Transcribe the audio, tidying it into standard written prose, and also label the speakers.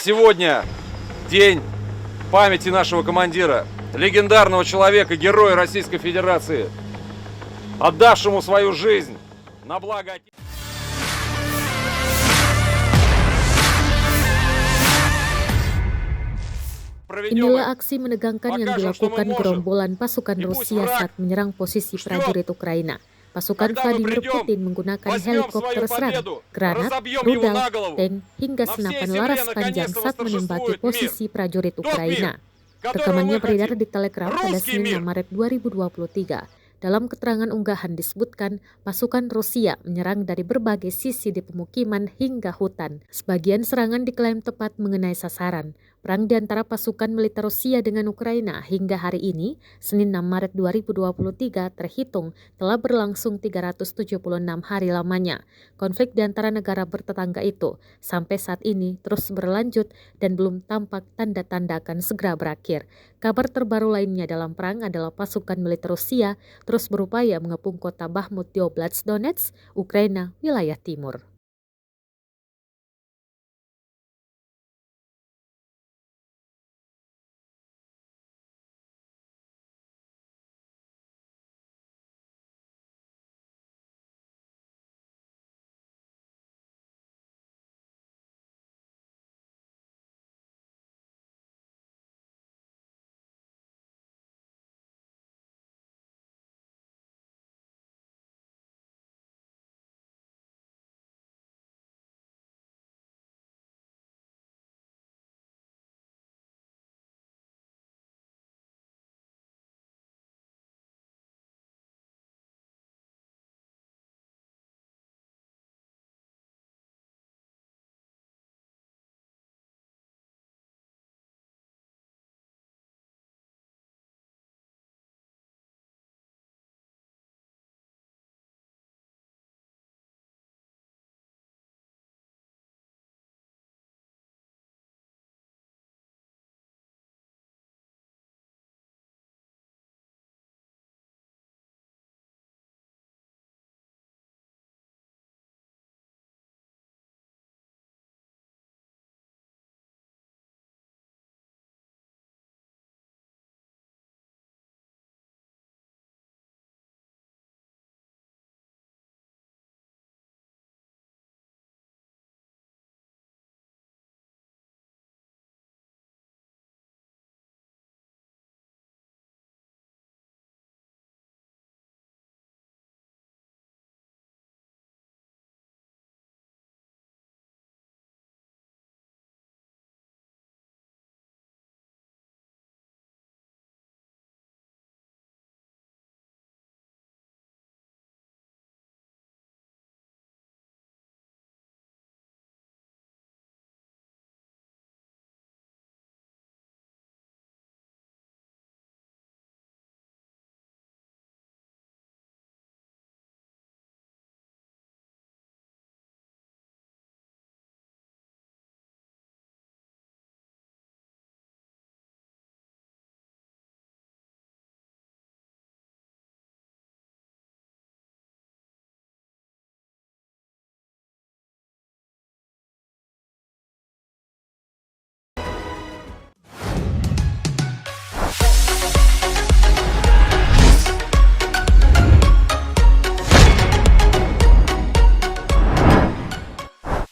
Speaker 1: сегодня день памяти нашего командира, легендарного человека, героя Российской Федерации, отдавшему свою жизнь на благо Отечества.
Speaker 2: Inilah aksi menegangkan yang dilakukan gerombolan pasukan Rusia saat menyerang posisi prajurit Ukraina. Pasukan Vladimir Putin menggunakan helikopter serang, granat, rudal, tank, hingga senapan laras panjang saat menembaki posisi prajurit Ukraina. Rekamannya beredar di Telegram pada Senin 6 Maret 2023. Dalam keterangan unggahan disebutkan, pasukan Rusia menyerang dari berbagai sisi di pemukiman hingga hutan. Sebagian serangan diklaim tepat mengenai sasaran. Perang di antara pasukan militer Rusia dengan Ukraina hingga hari ini, Senin 6 Maret 2023 terhitung telah berlangsung 376 hari lamanya. Konflik di antara negara bertetangga itu sampai saat ini terus berlanjut dan belum tampak tanda-tanda akan segera berakhir. Kabar terbaru lainnya dalam perang adalah pasukan militer Rusia terus berupaya mengepung kota Bakhmut di Oblast Donetsk, Ukraina, wilayah timur.